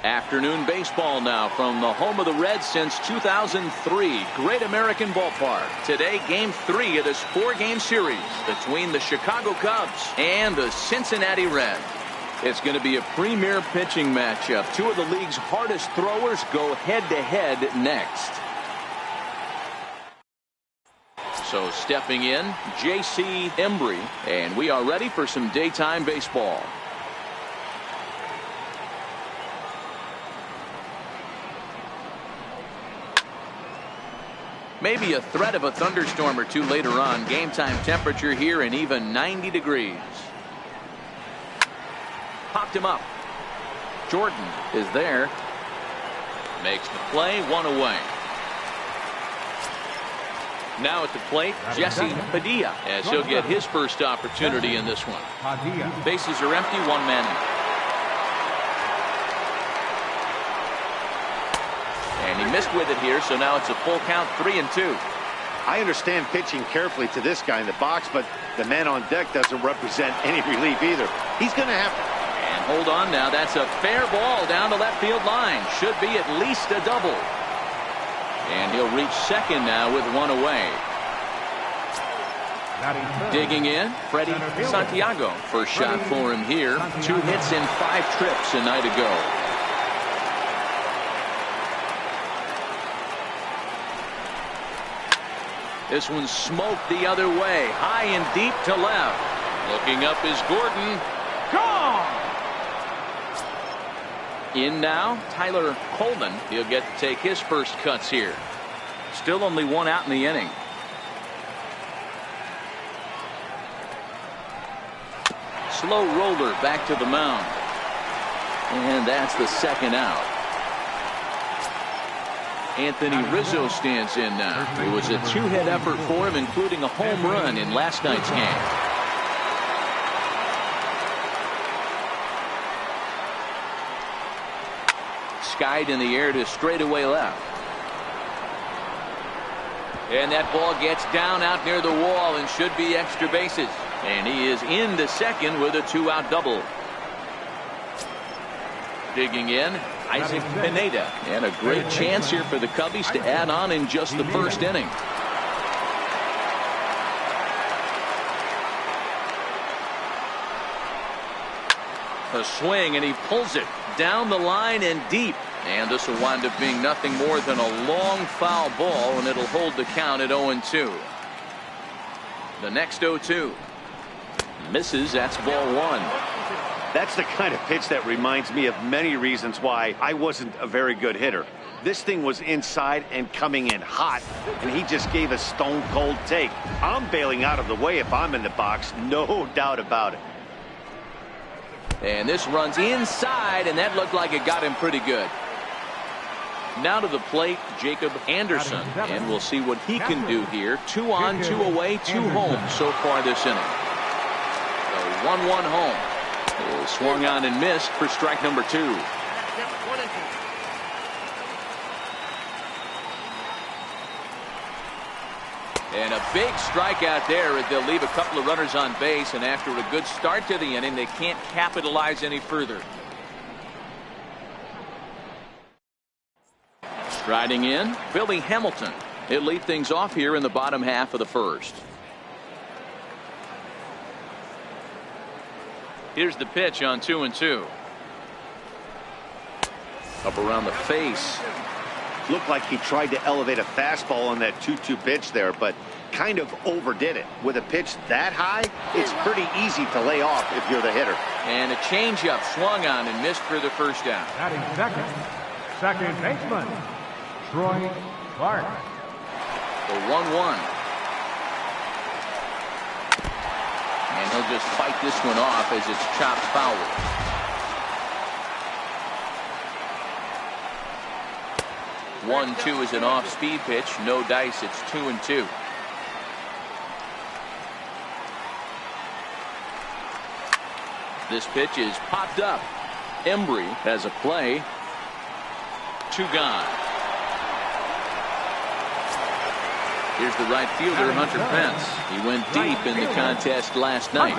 Afternoon baseball now from the home of the Reds since 2003. Great American Ballpark. Today, Game 3 of this 4-game series between the Chicago Cubs and the Cincinnati Reds. It's going to be a premier pitching matchup. Two of the league's hardest throwers go head-to-head next. So stepping in, J.C. Embry, and we are ready for some daytime baseball. Maybe a threat of a thunderstorm or two later on. Game time temperature here and even 90 degrees. Popped him up. Jordan is there. Makes the play, 1 away. Now at the plate, Jesse Padilla, as he'll get his first opportunity in this one. Bases are empty, 1 man out. And he missed with it here, so now it's a full count, 3-2. I understand pitching carefully to this guy in the box, but the man on deck doesn't represent any relief either. He's going to have to. And hold on now, that's a fair ball down the left field line. Should be at least a double. And he'll reach second now with 1 away. Digging in, Freddie Santiago. First shot for him here. 2 hits in 5 trips a night ago. This one's smoked the other way. High and deep to left. Looking up is Gordon. Gone! In now, Tyler Coleman. He'll get to take his first cuts here. Still only 1 out in the inning. Slow roller back to the mound. And that's the 2nd out. Anthony Rizzo stands in now. It was a 2-hit effort for him, including a home run in last night's game. Skied in the air to straightaway left. And that ball gets down out near the wall and should be extra bases. And he is into second with a 2-out double. Digging in, Isaac Pineda. And a great chance here for the Cubbies to add on in just the first inning. A swing, and he pulls it down the line and deep. And this will wind up being nothing more than a long foul ball, and it'll hold the count at 0-2. The next 0-2. Misses, that's ball 1. That's the kind of pitch that reminds me of many reasons why I wasn't a very good hitter. This thing was inside and coming in hot, and he just gave a stone-cold take. I'm bailing out of the way if I'm in the box, no doubt about it. And this runs inside, and that looked like it got him pretty good. Now to the plate, Jacob Anderson, and we'll see what he can do here. 2 on, 2 away, 2 home so far this inning. The 1-1 home. Swung on and missed for strike number 2. And a big strikeout there as they'll leave a couple of runners on base, and after a good start to the inning, they can't capitalize any further. Striding in, Billy Hamilton. He'll lead things off here in the bottom half of the first. Here's the pitch on 2-2. Up around the face. Looked like he tried to elevate a fastball on that 2-2 pitch there, but kind of overdid it. With a pitch that high, it's pretty easy to lay off if you're the hitter. And a changeup swung on and missed for the first down. Batting second baseman, Troy Clark. The 1-1. And he'll just fight this one off as it's chopped foul. 1-2 is an off-speed pitch. No dice. It's 2-2. This pitch is popped up. Embry has a play. 2 gone. Here's the right fielder, Hunter Pence. He went deep in the contest last night.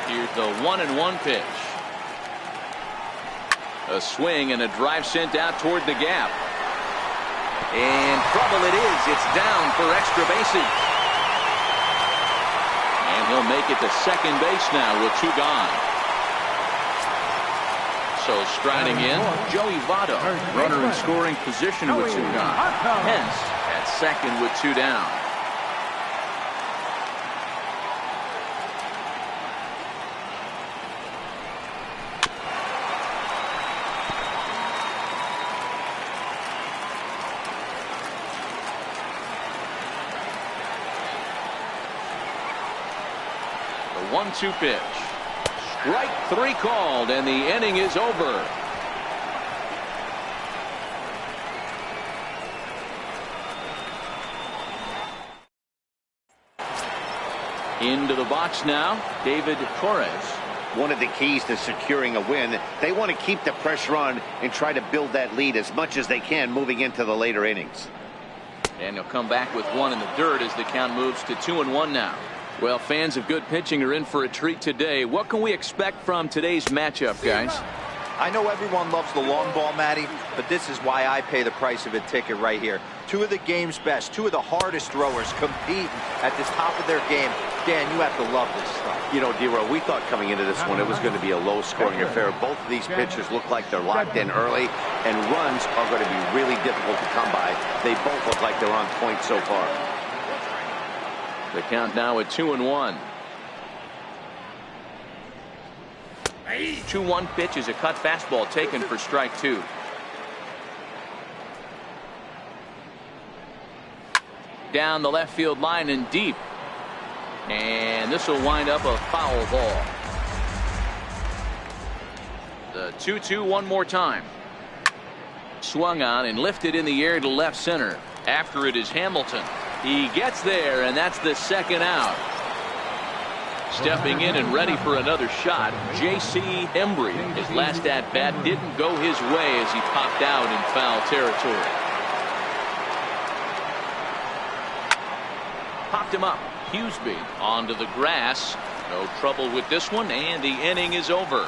Here's the 1-1 pitch. A swing and a drive sent out toward the gap. And trouble it is. It's down for extra bases. And he'll make it to second base now with 2 gone. So striding in, Joey Votto, runner in scoring position with 2 gone. Hence at second with 2 down. The 1-2 pitch. Strike 3 called, and the inning is over. Into the box now, David Torres. One of the keys to securing a win, they want to keep the pressure on and try to build that lead as much as they can moving into the later innings. And he'll come back with 1 in the dirt as the count moves to 2-1 now. Well, fans of good pitching are in for a treat today. What can we expect from today's matchup, guys? I know everyone loves the long ball, Matty, but this is why I pay the price of a ticket right here. 2 of the game's best, 2 of the hardest throwers competing at the top of their game. Dan, you have to love this stuff. You know, D-Row, we thought coming into this one it was going to be a low-scoring affair. Both of these pitchers look like they're locked in early, and runs are going to be really difficult to come by. They both look like they're on point so far. The count now at 2-1. 2-1 pitch is a cut fastball taken for strike 2. Down the left field line and deep. And this will wind up a foul ball. The 2-2 one more time. Swung on and lifted in the air to left center. After it is Hamilton. He gets there, and that's the second out. Stepping in and ready for another shot, J.C. Embry. His last at-bat didn't go his way as he popped out in foul territory. Popped him up. Huseby onto the grass. No trouble with this one, and the inning is over.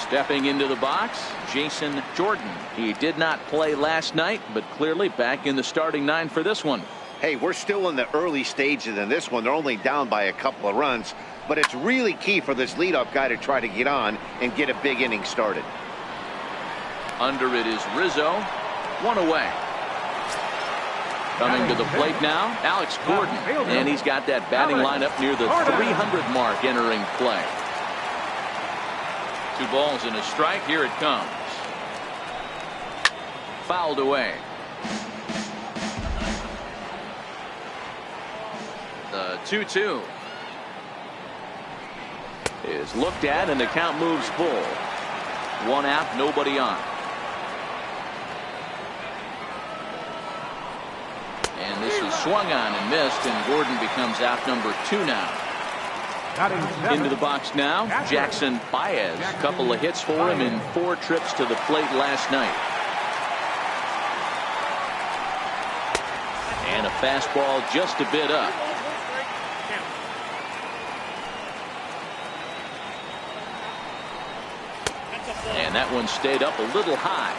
Stepping into the box, Jason Jordan. He did not play last night, but clearly back in the starting 9 for this one. Hey, we're still in the early stages in this one. They're only down by a couple of runs, but it's really key for this leadoff guy to try to get on and get a big inning started. Under it is Rizzo. 1 away. Coming to the plate now, Alex Gordon. And he's got that batting lineup near the 300 mark entering play. 2 balls and a strike. Here it comes. Fouled away. The 2-2 is looked at, and the count moves full. 1 out, nobody on. And this is swung on and missed, and Gordon becomes out number 2 now. Into the box now, Jackson Baez. A couple of hits for him in 4 trips to the plate last night. And a fastball just a bit up. And that one stayed up a little high.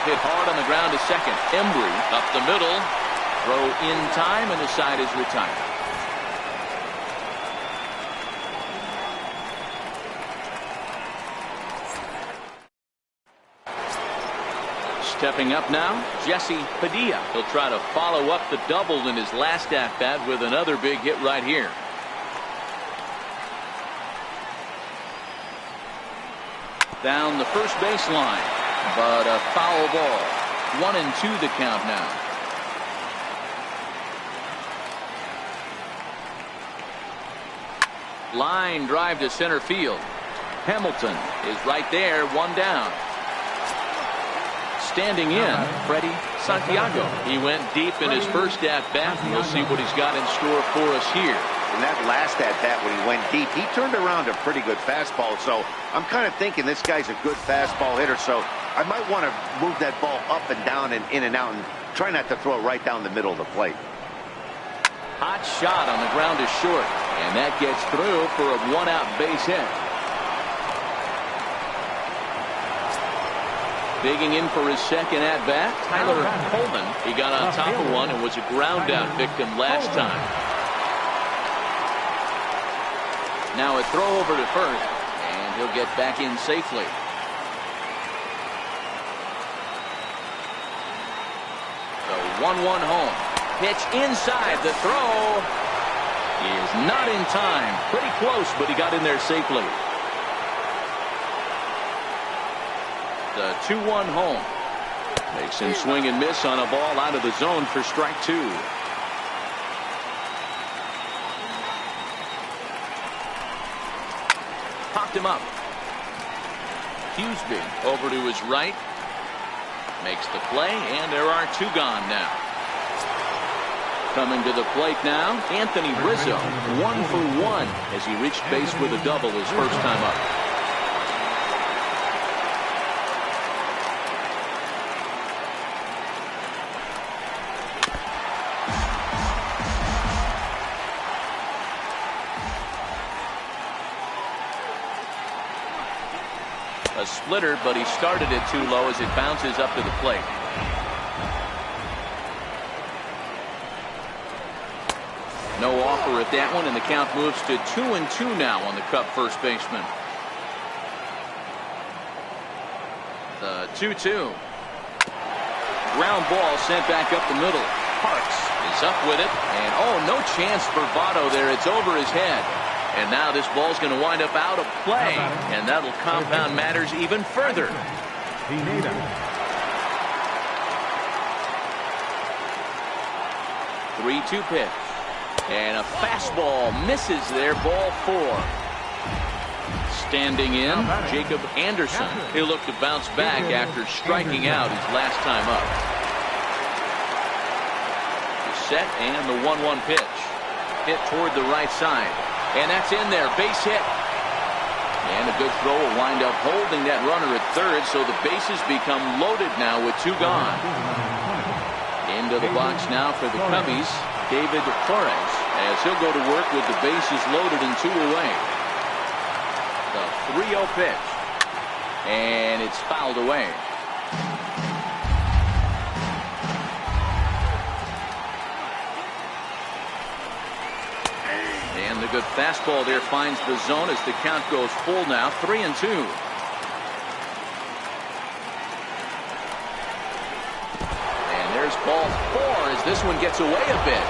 Hit hard on the ground to second. Embry up the middle. Throw in time, and the side is retired. Stepping up now, Jesse Padilla. He'll try to follow up the double in his last at-bat with another big hit right here. Down the first baseline. But a foul ball. 1-2 the count now. Line drive to center field. Hamilton is right there, 1 down. Standing in, Freddie Santiago. He went deep in his first at bat. We'll see what he's got in store for us here. In that last at-bat when he went deep, he turned around a pretty good fastball. So I'm kind of thinking this guy's a good fastball hitter. So I might want to move that ball up and down and in and out and try not to throw it right down the middle of the plate. Hot shot on the ground is short. And that gets through for a one-out base hit. Digging in for his second at-bat, Tyler Coleman. He got on top of one and was a ground-out victim last time. Now a throw over to first, and he'll get back in safely. The 1-1 home. Pitch inside. The throw is not in time. Pretty close, but he got in there safely. The 2-1 home. Makes him swing and miss on a ball out of the zone for strike two. Popped him up. Huseby over to his right. Makes the play, and there are two gone now. Coming to the plate now, Anthony Rizzo, 1 for 1 as he reached base with a double his first time up. A splitter, but he started it too low as it bounces up to the plate. No offer at that one, and the count moves to 2-2 now on the Cub first baseman. The 2-2. Ground ball sent back up the middle. Parks is up with it, and oh, no chance for Votto there. It's over his head. And now this ball's going to wind up out of play, and that'll compound matters even further. 3-2 pitch. And a fastball misses there, ball 4. Standing in, Jacob Anderson. He'll look to bounce back after striking out his last time up. The set and the 1-1 pitch. Hit toward the right side. And that's in there, base hit. And a good throw will wind up holding that runner at third, so the bases become loaded now with two gone. Into the box now for the Cubbies, David Torres, as he'll go to work with the bases loaded and two away. The 3-0 pitch. And it's fouled away. And the good fastball there finds the zone as the count goes full now, 3-2. And there's ball 4 as this one gets away a bit.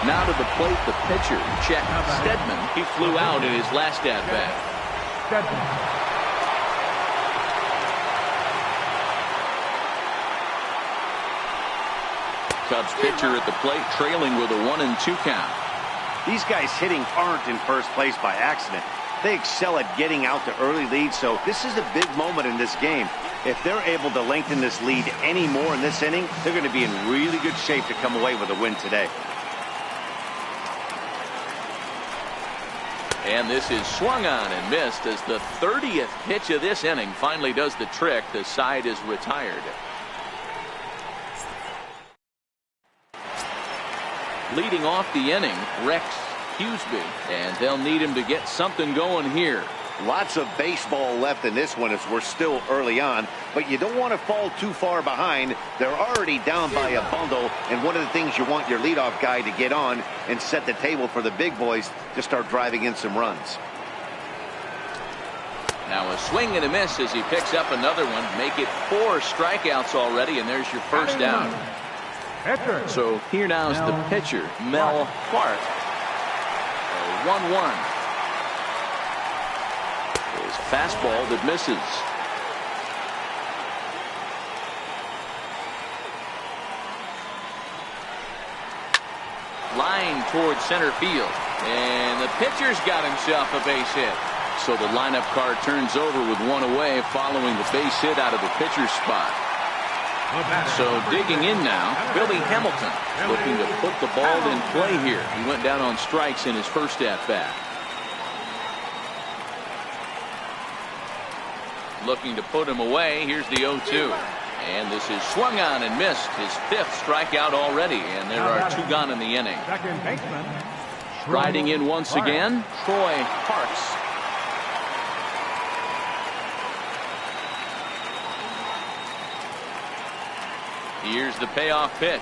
Now to the plate, the pitcher, Chet Steadman. He flew out in his last at-bat. Cubs pitcher at the plate, trailing with a 1-2 count. These guys hitting aren't in first place by accident. They excel at getting out to early leads, so this is a big moment in this game. If they're able to lengthen this lead any more in this inning, they're going to be in really good shape to come away with a win today. And this is swung on and missed as the 30th pitch of this inning finally does the trick. The side is retired. Leading off the inning, Rex Huseby, and they'll need him to get something going here. Lots of baseball left in this one as we're still early on, but you don't want to fall too far behind. They're already down by a bundle, and one of the things you want your leadoff guy to get on and set the table for the big boys to start driving in some runs. Now a swing and a miss as he picks up another one. Make it 4 strikeouts already, and there's your first down. So here now is the pitcher, Mel Clark. 1-1. His fastball that misses. Line towards center field. And the pitcher's got himself a base hit. So the lineup card turns over with one away following the base hit out of the pitcher's spot. So digging in now, Billy Hamilton, looking to put the ball in play here. He went down on strikes in his first at-bat. Looking to put him away. Here's the 0-2. And this is swung on and missed. His 5th strikeout already, and there are 2 gone in the inning. Second baseman. Riding in once again, Troy Parks. Here's the payoff pitch.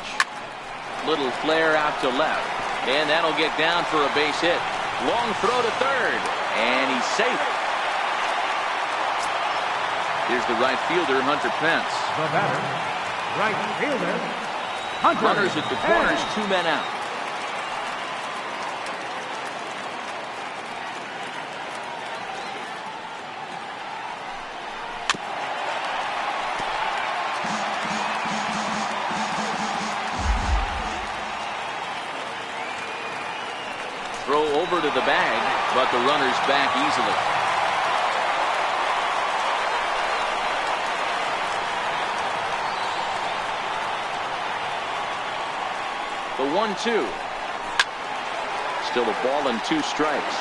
Little flare out to left. And that'll get down for a base hit. Long throw to third. And he's safe. Here's the right fielder, Hunter Pence. The batter, right fielder, Hunter. Runners at the corners, 2 men out. Throw over to the bag, but the runner's back easily. The 1-2. Still a ball and 2 strikes.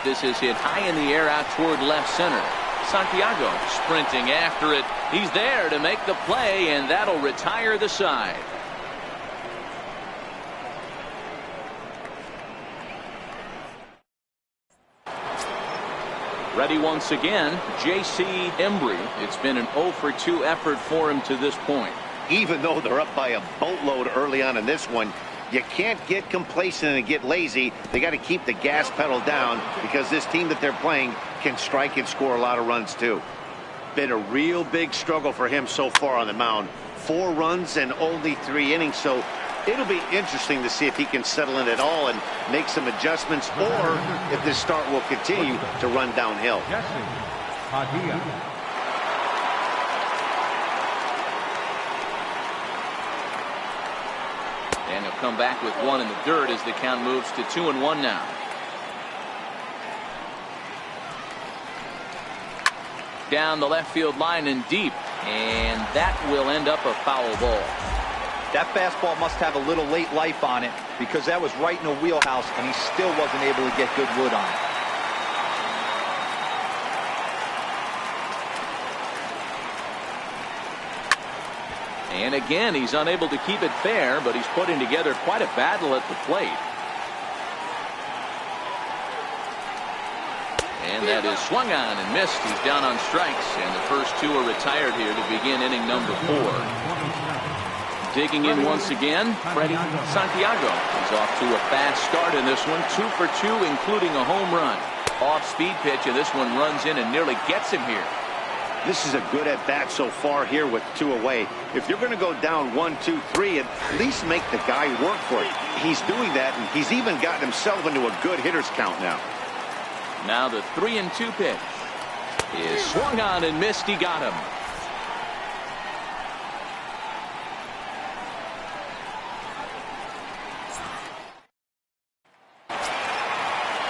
This is hit high in the air out toward left center. Santiago sprinting after it. He's there to make the play, and that'll retire the side. Ready once again, J.C. Embry. It's been an 0-for-2 effort for him to this point. Even though they're up by a boatload early on in this one, you can't get complacent and get lazy. They got to keep the gas pedal down because this team that they're playing can strike and score a lot of runs too. Been a real big struggle for him so far on the mound. 4 runs and only 3 innings, so it'll be interesting to see if he can settle in at all and make some adjustments, or if this start will continue to run downhill. And he'll come back with 1 in the dirt as the count moves to 2-1 now. Down the left field line and deep, and that will end up a foul ball. That fastball must have a little late life on it, because that was right in the wheelhouse, and he still wasn't able to get good wood on it. And again, he's unable to keep it fair, but he's putting together quite a battle at the plate. And that is swung on and missed. He's down on strikes, and the first 2 are retired here to begin inning number 4. Digging in once again, Freddie Santiago. He's off to a fast start in this one. 2 for 2, including a home run. Off-speed pitch, and this one runs in and nearly gets him here. This is a good at-bat so far here with 2 away. If you're going to go down 1, 2, 3, at least make the guy work for it. He's doing that, and he's even gotten himself into a good hitter's count now. Now the 3-2 pitch is swung on and missed. He got him.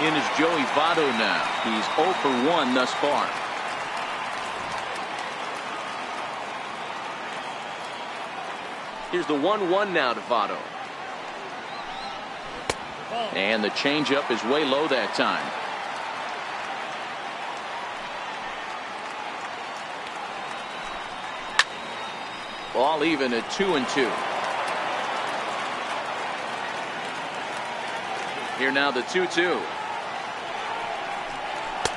In is Joey Votto now. He's 0 for 1 thus far. Here's the 1-1 now to Votto. And the changeup is way low that time. Ball even at 2-2. Here now the 2-2.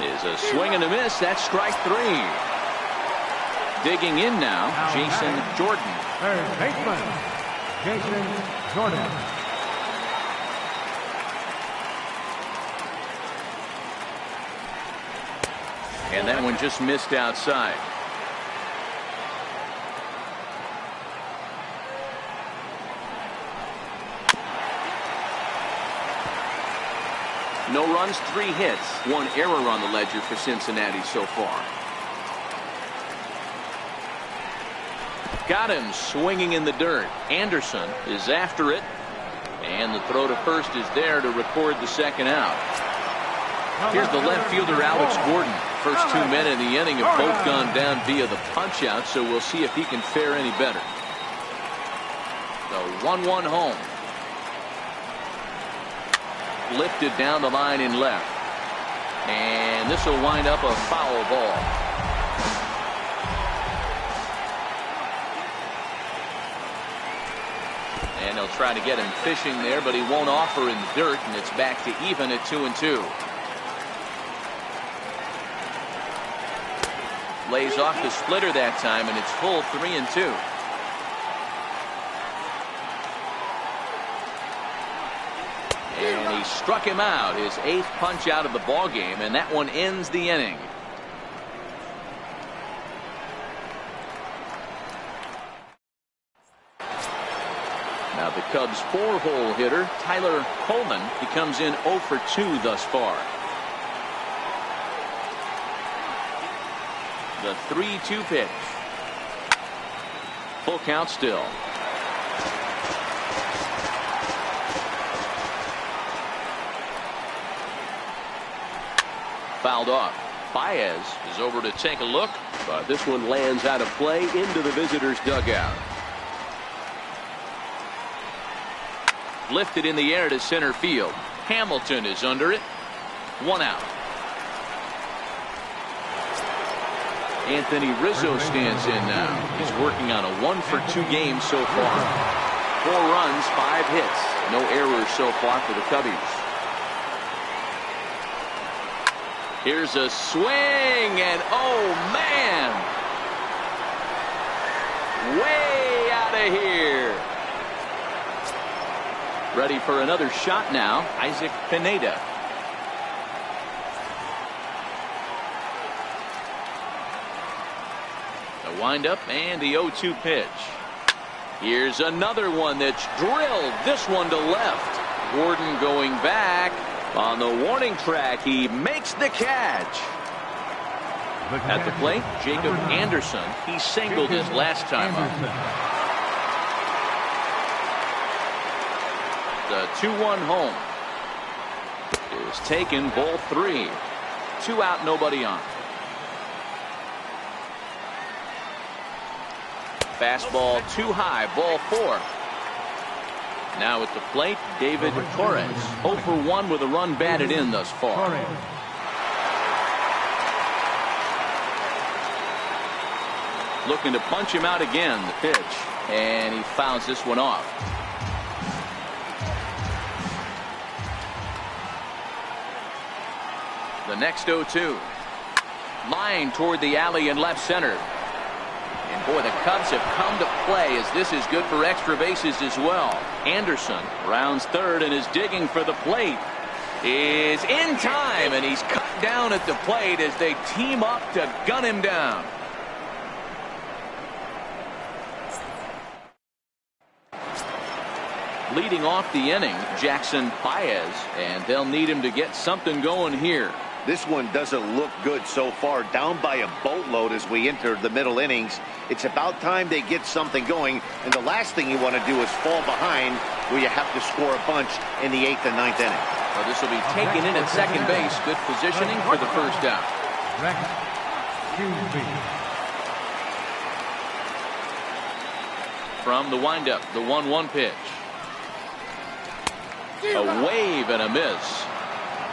Is a swing and a miss. That's strike 3. Digging in now, Jason Jordan. Third baseman, Jason Jordan. And that one just missed outside. No runs, 3 hits, 1 error on the ledger for Cincinnati so far. Got him swinging in the dirt. Anderson is after it. And the throw to first is there to record the second out. Here's the left fielder, Alex Gordon. First 2 men in the inning have both gone down via the punch out, so we'll see if he can fare any better. The 1-1 home. Lifted down the line in left. And this will wind up a foul ball. And they'll try to get him fishing there, but he won't offer in the dirt, and it's back to even at 2-2. Lays off the splitter that time, and it's full 3-2. And he struck him out, his 8th punch out of the ball game, and that one ends the inning. Now the Cubs' 4-hole hitter, Tyler Coleman, he comes in 0 for 2 thus far. The 3-2 pitch. Full count still. Fouled off. Baez is over to take a look, but this one lands out of play into the visitors' dugout. Lifted in the air to center field. Hamilton is under it. 1 out. Anthony Rizzo stands in now. He's working on a 1 for 2 game so far. 4 runs, 5 hits. No errors so far for the Cubbies. Here's a swing, and oh man! Way out of here. Ready for another shot now, Isaac Pineda. The windup and the 0-2 pitch. Here's another one that's drilled. This one to left. Gordon going back. On the warning track, he makes the catch. At the plate, Jacob Anderson. He singled his last time up. The 2-1 home is taken, ball 3. 2 out, nobody on. Fastball too high, ball 4. Now at the plate, David Torres. 0 for 1 with a run batted in thus far. Looking to punch him out again, the pitch. And he fouls this one off. The next 0-2. Line toward the alley in left center. And boy, the Cubs have come to play as this is good for extra bases as well. Anderson rounds third and is digging for the plate. Is in time, and he's cut down at the plate as they team up to gun him down. Leading off the inning, Jackson Baez, and they'll need him to get something going here. This one doesn't look good so far, down by a boatload as we enter the middle innings. It's about time they get something going, and the last thing you want to do is fall behind where you have to score a bunch in the 8th and 9th inning. Well, this will be taken in at second base. Good positioning for the first out. From the windup, the 1-1 pitch. A wave and a miss.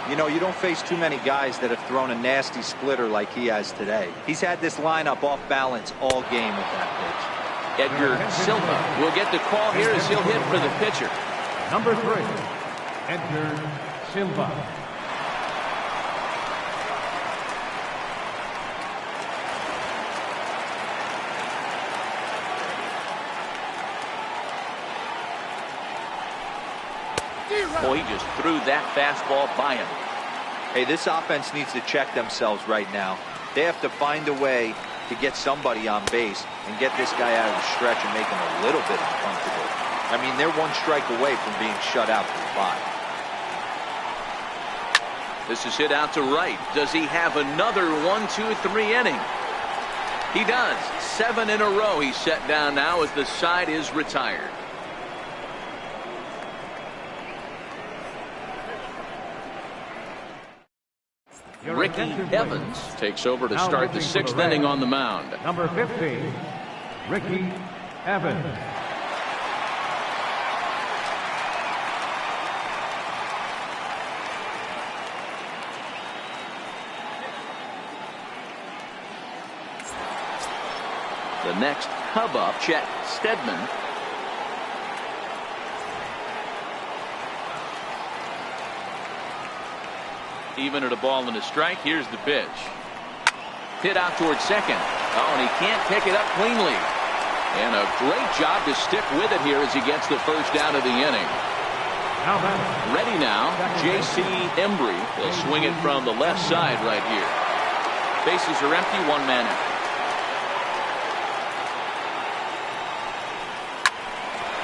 You know, you don't face too many guys that have thrown a nasty splitter like he has today. He's had this lineup off balance all game with that pitch. Edgar Silva will get the call here as he'll hit for the pitcher. Number 3, Edgar Silva. Boy, he just threw that fastball by him. Hey, this offense needs to check themselves right now. They have to find a way to get somebody on base and get this guy out of the stretch and make him a little bit uncomfortable. I mean, they're 1 strike away from being shut out for 5. This is hit out to right. Does he have another 1, 2, 3 inning? He does. 7 in a row he's set down now as the side is retired. Ricky Evans takes over to start the 6th inning on the mound. Number 15, Ricky Evans. The next hub up, Chet Steadman. Even at a ball and a strike, here's the pitch. Hit out towards second. Oh, and he can't pick it up cleanly. And a great job to stick with it here as he gets the first down of the inning. Ready now, J.C. Embry. He'll swing it from the left side right here. Bases are empty, 1 man out.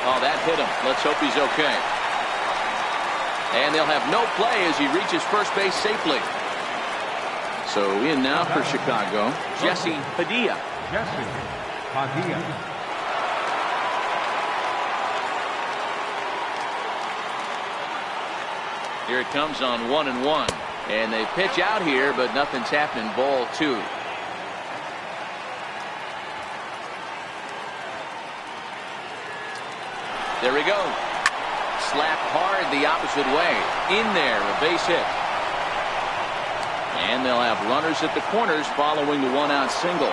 Oh, that hit him. Let's hope he's okay. And they'll have no play as he reaches first base safely. So in now for Chicago, Jesse Padilla. Jesse Padilla. Here it comes on 1-1. And they pitch out here, but nothing's happening. Ball 2. There we go. Slapped hard the opposite way. In there, a base hit. And they'll have runners at the corners following the 1-out single.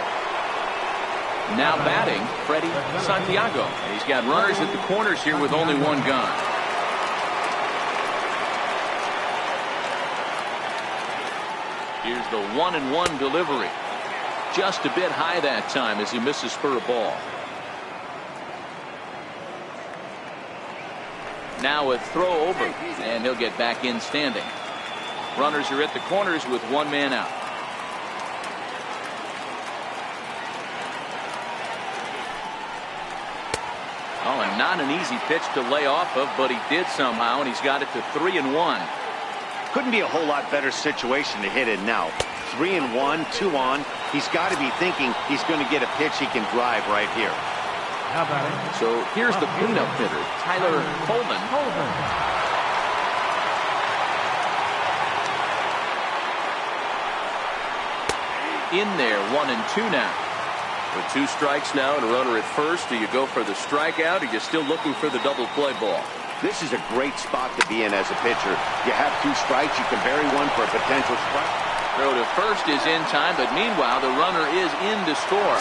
Now batting, Freddie Santiago. He's got runners at the corners here with only 1 gone. Here's the 1-1 delivery. Just a bit high that time as he misses for a ball. Now a throw over, and he'll get back in standing. Runners are at the corners with 1 man out. Oh, and not an easy pitch to lay off of, but he did somehow, and he's got it to 3-1. Couldn't be a whole lot better situation to hit in now. 3-1, 2 on. He's got to be thinking he's going to get a pitch he can drive right here. So here's the cleanup hitter, Tyler Coleman. In there, 1-2 now. With 2 strikes now and a runner at first, do you go for the strikeout, or are you still looking for the double play ball? This is a great spot to be in as a pitcher. You have 2 strikes, you can bury one for a potential strike. Throw to first is in time, but meanwhile the runner is in to score.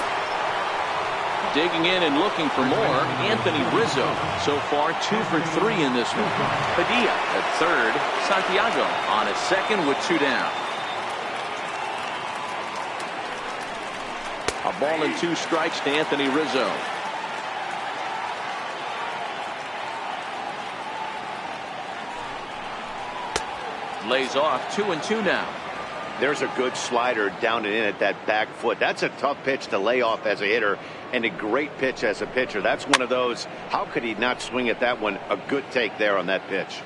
Digging in and looking for more, Anthony Rizzo. So far 2 for 3 in this one. Padilla at third, Santiago on a second with 2 down. A ball and 2 strikes to Anthony Rizzo. Lays off 2-2 now. There's a good slider down and in at that back foot. That's a tough pitch to lay off as a hitter, and a great pitch as a pitcher. That's one of those, how could he not swing at that one? A good take there on that pitch.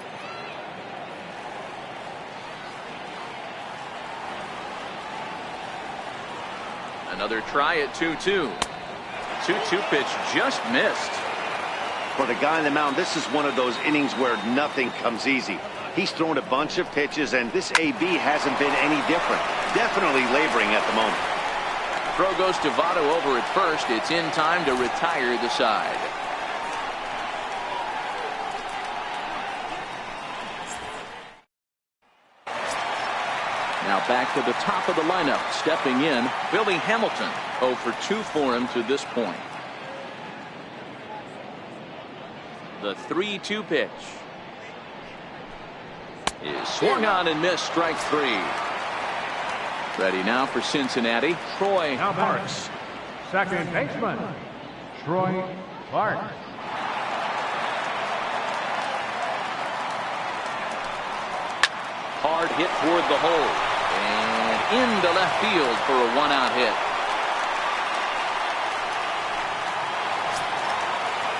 Another try at 2-2. 2-2 pitch just missed. For the guy on the mound, this is one of those innings where nothing comes easy. He's thrown a bunch of pitches, and this AB hasn't been any different. Definitely laboring at the moment. Throw goes to Votto over at first. It's in time to retire the side. Now back to the top of the lineup. Stepping in, Billy Hamilton. 0 for 2 for him to this point. The 3-2 pitch is swung on and missed. Strike 3. Ready now for Cincinnati, Troy Parks. Second baseman, Troy Parks. Hard hit toward the hole and into left field for a 1-out hit.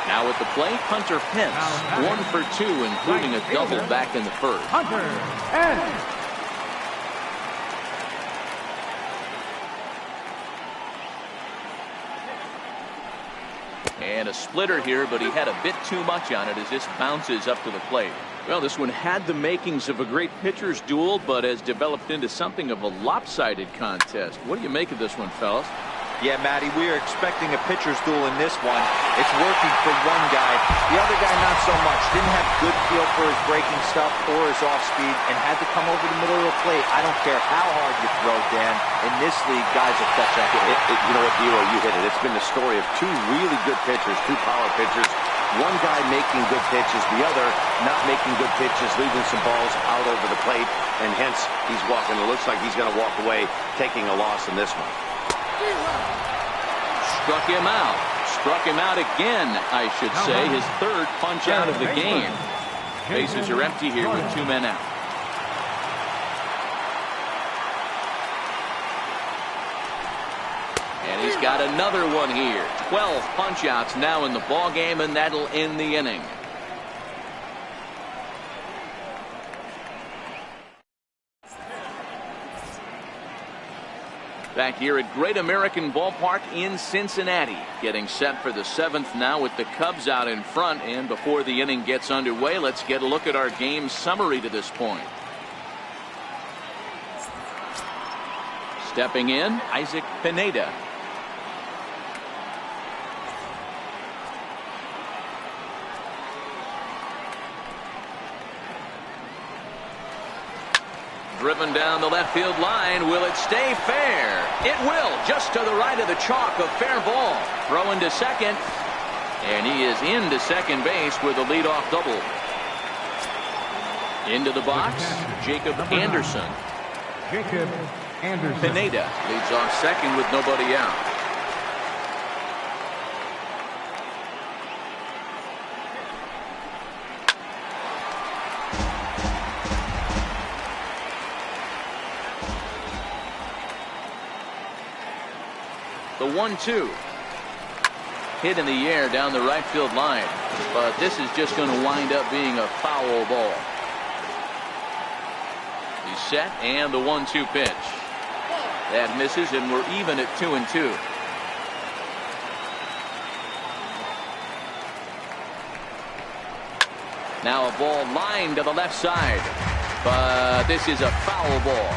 Now at the plate, Hunter Pence, 1 for 2, including a double back in the first. Hunter Pence. And a splitter here, but he had a bit too much on it as this bounces up to the plate. Well, this one had the makings of a great pitcher's duel, but has developed into something of a lopsided contest. What do you make of this one, fellas? Yeah, Matty, we are expecting a pitcher's duel in this one. It's working for one guy. The other guy, not so much. Didn't have good feel for his breaking stuff or his off speed and had to come over the middle of the plate. I don't care how hard you throw, Dan. In this league, guys will catch up. You know what, D'Lo, you hit it. It's been the story of two really good pitchers, two power pitchers. One guy making good pitches, the other not making good pitches, leaving some balls out over the plate, and hence he's walking. It looks like he's going to walk away taking a loss in this one. Struck him out. Struck him out again, I should say. His third punch out of the game. Bases are empty here with 2 men out. And he's got another one here. 12 punch outs now in the ball game, and that'll end the inning. Back here at Great American Ballpark in Cincinnati, getting set for the 7th now with the Cubs out in front. And before the inning gets underway, let's get a look at our game summary to this point. Stepping in, Isaac Pineda. Driven down the left field line. Will it stay fair? It will. Just to the right of the chalk. A fair ball. Throwing to second. And he is into second base with a leadoff double. Into the box, Jacob Anderson. Jacob Anderson. Pineda leads off second with nobody out. The 1-2. Hit in the air down the right field line. But this is just going to wind up being a foul ball. He's set, and the 1-2 pitch. That misses, and we're even at 2-2. Now a ball lined to the left side. But this is a foul ball.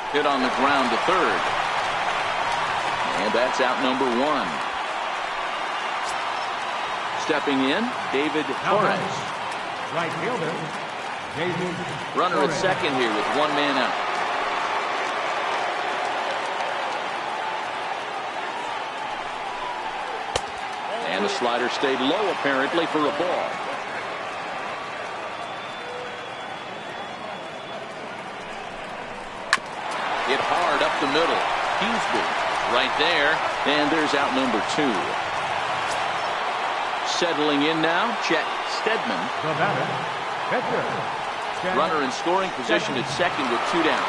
Hit on the ground to third. And that's out number 1. Stepping in, David Torres. Right fielder, David Runner Torres. at second here with 1 man out. And the slider stayed low apparently for a ball. Hit hard up the middle. Huseby right there. And there's out number 2. Settling in now, Chet Steadman. The batter, pitcher, Chet Runner in scoring position at second with 2 down.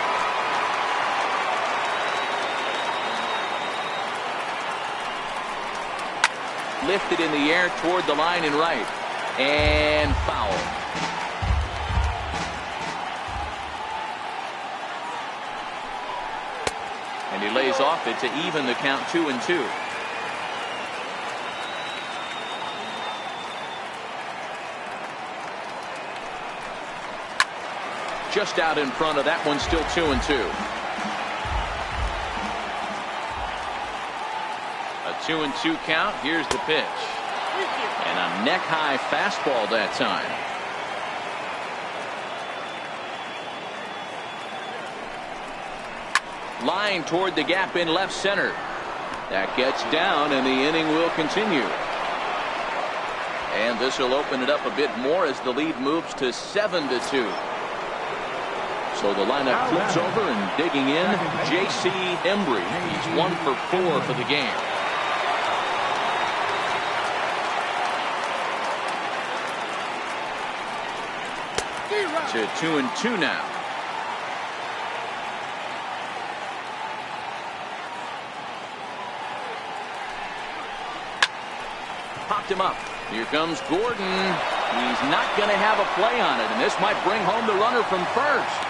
Lifted in the air toward the line and right. And foul. And he lays off it to even the count 2-2. Just out in front of that one, still 2-2. A 2-2 count. Here's the pitch. And a neck-high fastball that time. Line toward the gap in left center. That gets down, and the inning will continue. And this will open it up a bit more as the lead moves to 7-2. So the lineup flips over, and digging in, J.C. Embry. He's 1 for 4 for the game. To 2-2 now. Popped him up. Here comes Gordon. He's not going to have a play on it, and this might bring home the runner from first.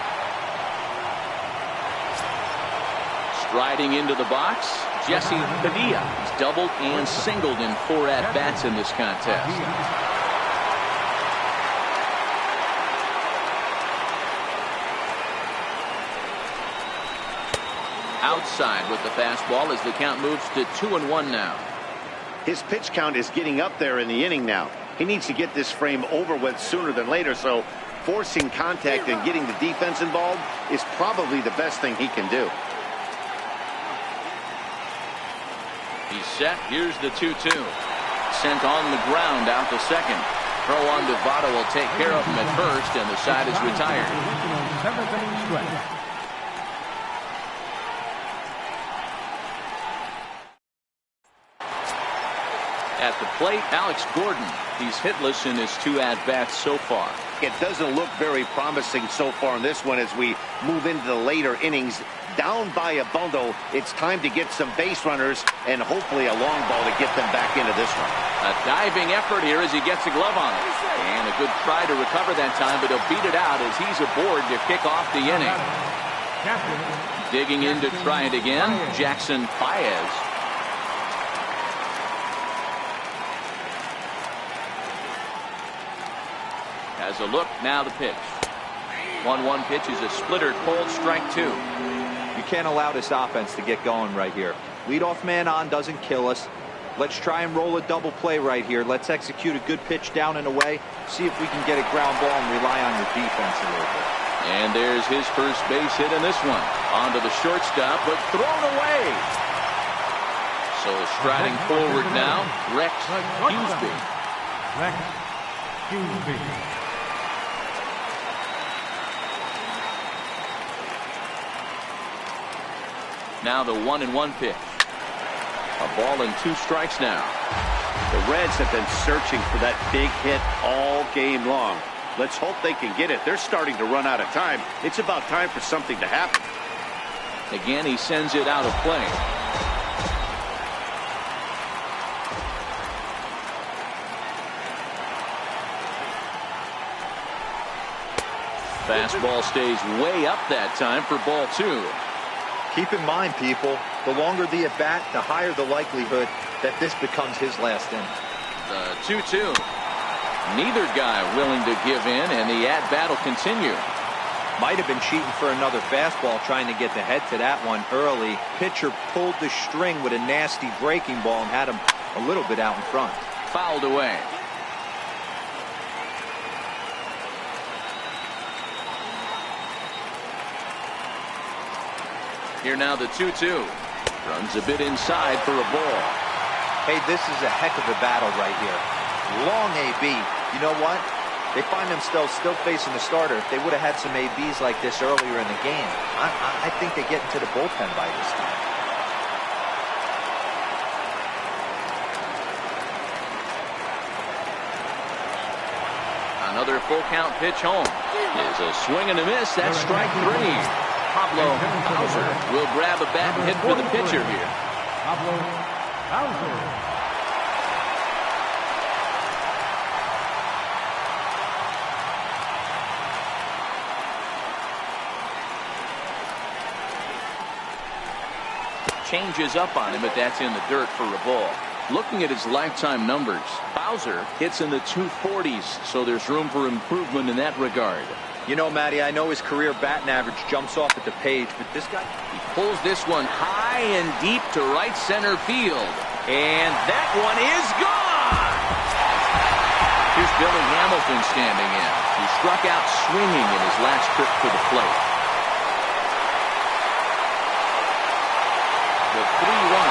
Riding into the box, Jesse Padilla. He's doubled and singled in 4 at-bats in this contest. Outside with the fastball as the count moves to 2-1 now. His pitch count is getting up there in the inning now. He needs to get this frame over with sooner than later, so forcing contact and getting the defense involved is probably the best thing he can do. He's set. Here's the 2-2. Sent on the ground out to second. Throw on to Votto will take care of him at first, and the side is retired. At the plate, Alex Gordon. He's hitless in his 2 at-bats so far. It doesn't look very promising so far in this one as we move into the later innings. Down by a bundle, it's time to get some base runners and hopefully a long ball to get them back into this one. A diving effort here as he gets a glove on it. And a good try to recover that time, but he'll beat it out as he's aboard to kick off the inning. Digging in to try it again, Jackson Baez. Has a look, now the pitch. 1-1 pitch is a splitter, cold, strike 2. You can't allow this offense to get going right here. Leadoff man on doesn't kill us. Let's try and roll a double play right here. Let's execute a good pitch down and away. See if we can get a ground ball and rely on your defense a little bit. And there's his first base hit in this one. Onto the shortstop, but thrown away. So striding forward now, Rex Huseby. Rex Huseby. Now the 1-1 pitch. A ball and 2 strikes now. The Reds have been searching for that big hit all game long. Let's hope they can get it. They're starting to run out of time. It's about time for something to happen. Again, he sends it out of play. Fastball stays way up that time for ball 2. Keep in mind, people, the longer the at-bat, the higher the likelihood that this becomes his last inning. The 2-2. Neither guy willing to give in, and the at-bat will continue. Might have been cheating for another fastball, trying to get the head to that one early. Pitcher pulled the string with a nasty breaking ball and had him a little bit out in front. Fouled away. Here now the 2-2. Runs a bit inside for a ball. Hey, this is a heck of a battle right here. Long AB. You know what? They find themselves still facing the starter. If they would have had some ABs like this earlier in the game, I think they get into the bullpen by this time. Another full count pitch home. Is a swing and a miss. That's strike 3. Pablo Bauser will grab a bat and hit for the pitcher here. Pablo Bauser. Changes up on him, but that's in the dirt for a ball. Looking at his lifetime numbers, Bauser hits in the 240s, so there's room for improvement in that regard. You know, Matty, I know his career batting average jumps off at the page, but this guy... He pulls this one high and deep to right center field. And that one is gone! Here's Billy Hamilton standing in. He struck out swinging in his last trip to the plate. The 3-1.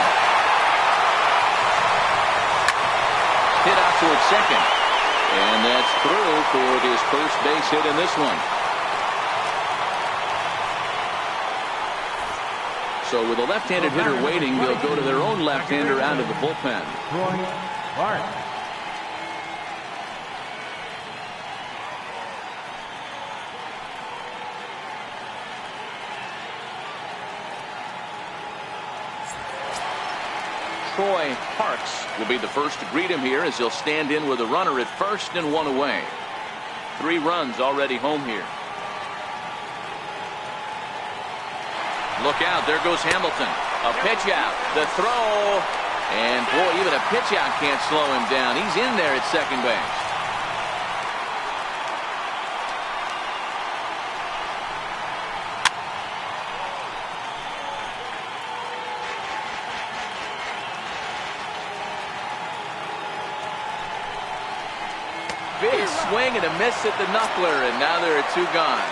Hit out towards second. And that's through for his first base hit in this one. So with a left-handed hitter waiting, they'll go to their own left-hander out of the bullpen. Troy Clark. Troy Parks will be the first to greet him here as he'll stand in with a runner at first and 1 away. 3 runs already home here. Look out, there goes Hamilton. A pitch out, the throw, and boy, even a pitch out can't slow him down. He's in there at second base. Big swing and a miss at the knuckler, and now there are two gone.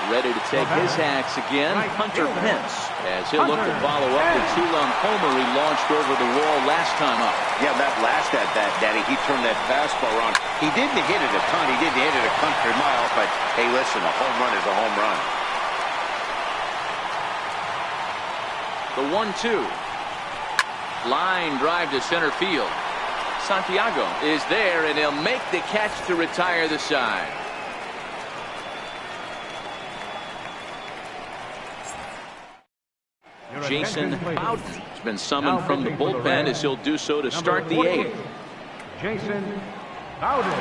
Ready to take his hacks again, Hunter Pence, as he'll look to follow up the two-run homer he launched over the wall last time up. Yeah, that last at-bat, Daddy, he turned that fastball around. He didn't hit it a ton. He didn't hit it a country mile, but hey, listen, a home run is a home run. The 1-2. Line drive to center field. Santiago is there, and he'll make the catch to retire the side. Jason Bowden has been summoned from the bullpen, as he'll do so to start the eighth. Jason Bowden.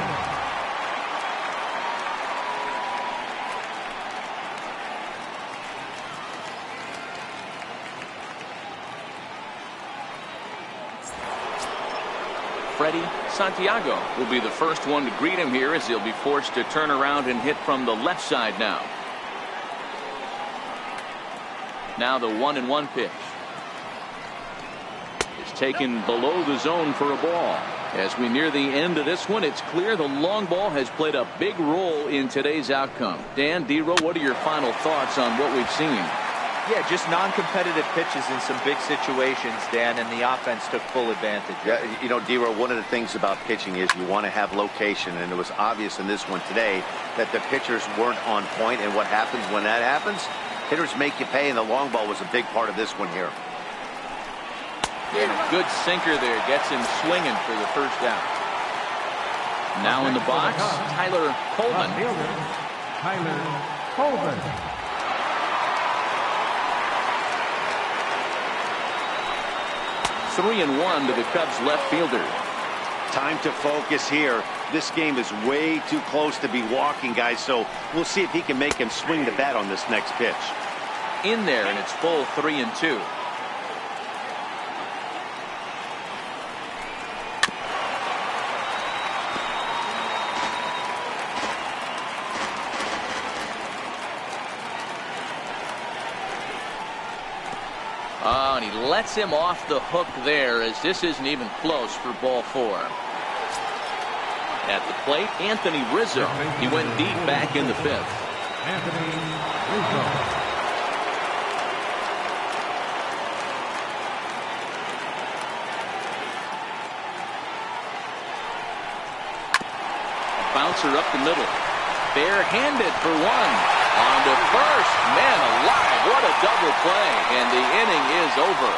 Freddie Santiago will be the first one to greet him here, as he'll be forced to turn around and hit from the left side now. Now the 1-1 pitch is taken below the zone for a ball. As we near the end of this one, it's clear the long ball has played a big role in today's outcome. Dan, D-Row, what are your final thoughts on what we've seen? Yeah, just non-competitive pitches in some big situations, Dan, and the offense took full advantage. Yeah, you know, D-Row, one of the things about pitching is you want to have location, and it was obvious in this one today that the pitchers weren't on point, and what happens when that happens? Hitters make you pay, and the long ball was a big part of this one here. And a good sinker there gets him swinging for the first out. Now in the box, Tyler Coleman. Tyler Coleman. Three and one to the Cubs left fielder. Time to focus here. This game is way too close to be walking, guys, so we'll see if he can make him swing the bat on this next pitch. In there, and it's full 3-2. Oh, and he lets him off the hook there, as this isn't even close for ball four. At the plate, Anthony Rizzo. He went deep back in the fifth. Anthony Rizzo. Bouncer up the middle. Barehanded for one. On to first. Man alive, what a double play. And the inning is over.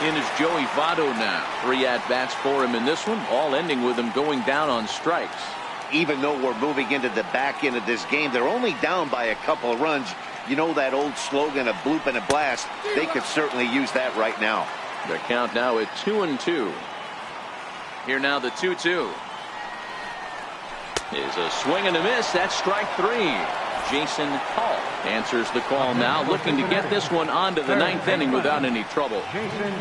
In is Joey Votto now. 3 at-bats for him in this one, all ending with him going down on strikes. Even though we're moving into the back end of this game, they're only down by a couple of runs. You know that old slogan, a bloop and a blast? They could certainly use that right now. Their count now at 2-2. Here now the 2-2. Is a swing and a miss. That's strike three. Jason Hall answers the call now, looking to get this one onto the ninth inning without any trouble. Jason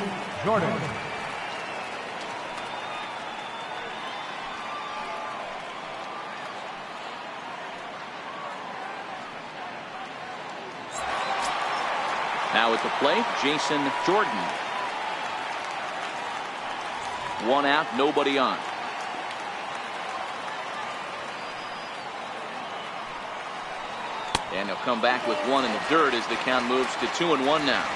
Jordan. Now at the plate, Jason Jordan. 1 out, nobody on. And he'll come back with 1 in the dirt as the count moves to 2-1 now.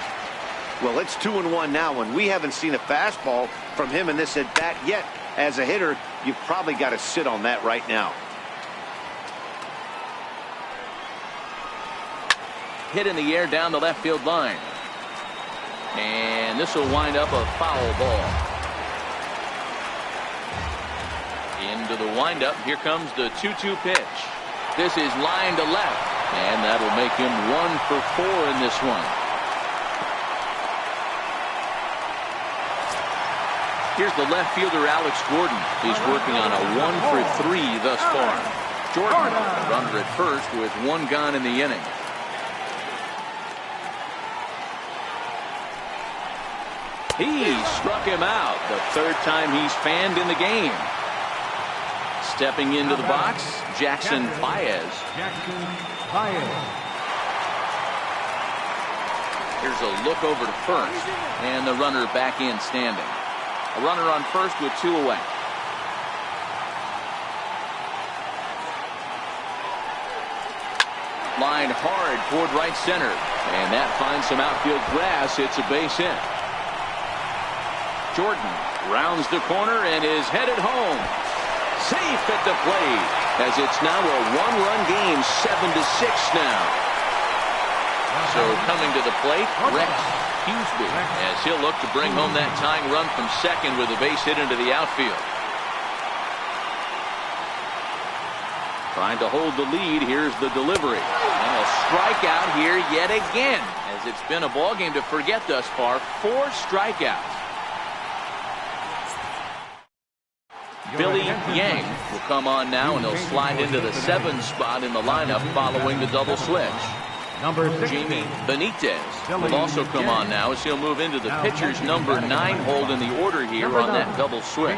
Well, it's 2-1 now, and we haven't seen a fastball from him in this at bat yet. As a hitter, you've probably got to sit on that right now. Hit in the air down the left field line. And this will wind up a foul ball. Into the windup. Here comes the 2-2 pitch. This is line to left. And that'll make him 1 for 4 in this one. Here's the left fielder, Alex Gordon. He's working on a 1-for-3 thus far. Jordan, runner at first with one gone in the inning. He struck him out. The third time he's fanned in the game. Stepping into the box, Jackson Baez. Here's a look over to first, and the runner back in standing. A runner on first with two away. Line hard toward right center, and that finds some outfield grass. It's a base hit. Jordan rounds the corner and is headed home. Safe at the plate, as it's now a one-run game, 7-6 now. So coming to the plate, Rex Huseby, as he'll look to bring home that tying run from second with a base hit into the outfield. Trying to hold the lead. Here's the delivery. And a strikeout here yet again, as it's been a ball game to forget thus far. 4 strikeouts. Billy Yang will come on now, and he'll slide into the 7th spot in the lineup following the double switch. Jamie Benitez will also come on now, as he'll move into the pitcher's number 9 hold in the order here on that double switch.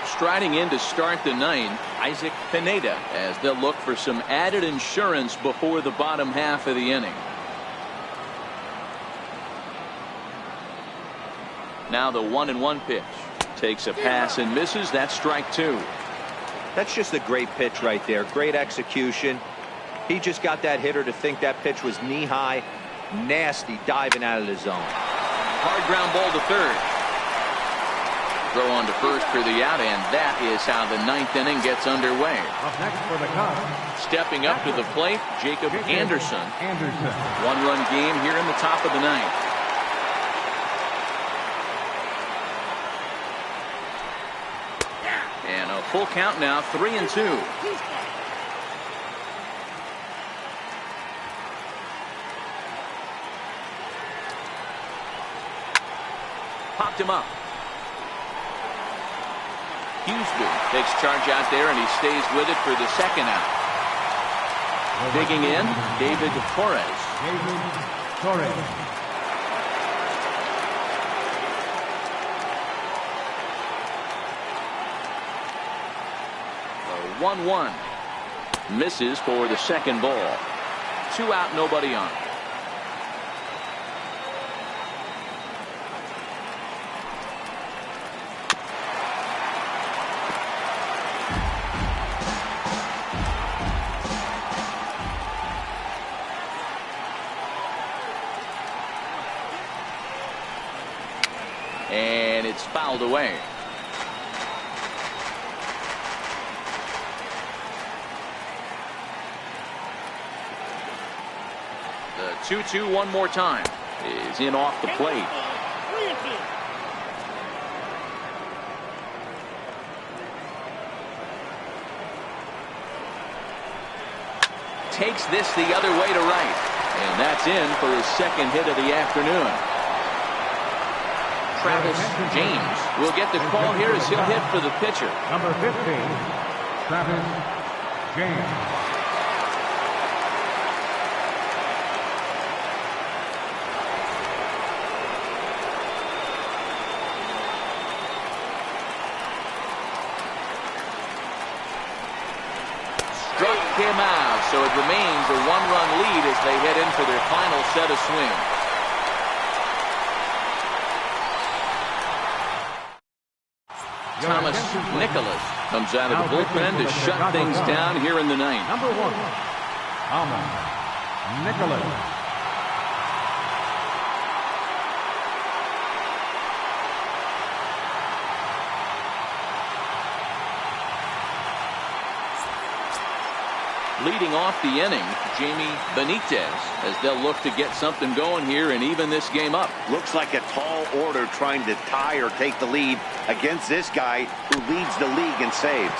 Striding in to start the 9th, Isaac Pineda, as they'll look for some added insurance before the bottom half of the inning. Now the 1-1 pitch. Takes a pass and misses. That's strike 2. That's just a great pitch right there. Great execution. He just got that hitter to think that pitch was knee high. Nasty diving out of the zone. Hard ground ball to third. Throw on to first for the out, and that is how the 9th inning gets underway. Up next for the Cubs. Stepping up to the plate, Jacob Anderson. 1-run game here in the top of the 9th. And a full count now, 3-2. Popped him up. Huseby takes charge out there, and he stays with it for the second out. Digging in, David Torres. Torres. 1-1. Misses for the second ball. 2 out, nobody on. And it's fouled away. The 2-2 one more time is in off the plate. Takes this the other way to right, and that's in for his second hit of the afternoon. Travis James will get the call here as he'll hit for the pitcher. Number 15, Travis James. Him out, so it remains a 1-run lead as they head in for their final set of swings. Thomas Nicholas comes out of the bullpen to shut things down here in the 9th. Number 1, Thomas Nicholas. Leading off the inning, Jamie Benitez, as they'll look to get something going here and even this game up. Looks like a tall order trying to tie or take the lead against this guy who leads the league in saves.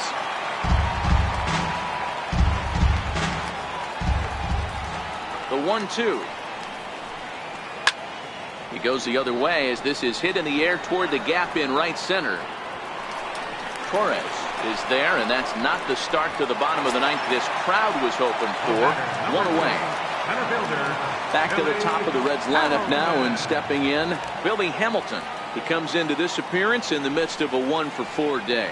The 1-2. He goes the other way as this is hit in the air toward the gap in right center. Torres is there, and that's not the start to the bottom of the ninth this crowd was hoping for. One away. Back to the top of the Reds lineup now, and stepping in, Billy Hamilton. He comes into this appearance in the midst of a 1-for-4 day.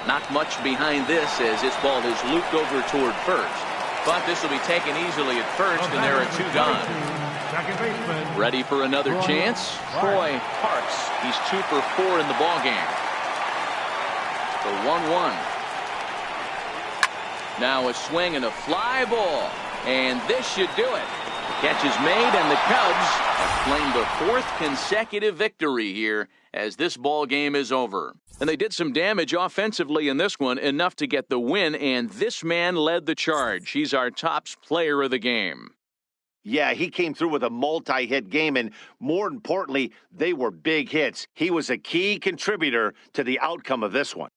Not much behind this as this ball is looped over toward first. But this will be taken easily at first, and there are 2 gone. Ready for another chance? Troy Parks. He's 2 for 4 in the ballgame. The 1-1. Now a swing and a fly ball. And this should do it. The catch is made, and the Cubs have claimed the 4th consecutive victory here as this ball game is over. And they did some damage offensively in this one, enough to get the win, and this man led the charge. He's our top player of the game. Yeah, he came through with a multi-hit game, and more importantly, they were big hits. He was a key contributor to the outcome of this one.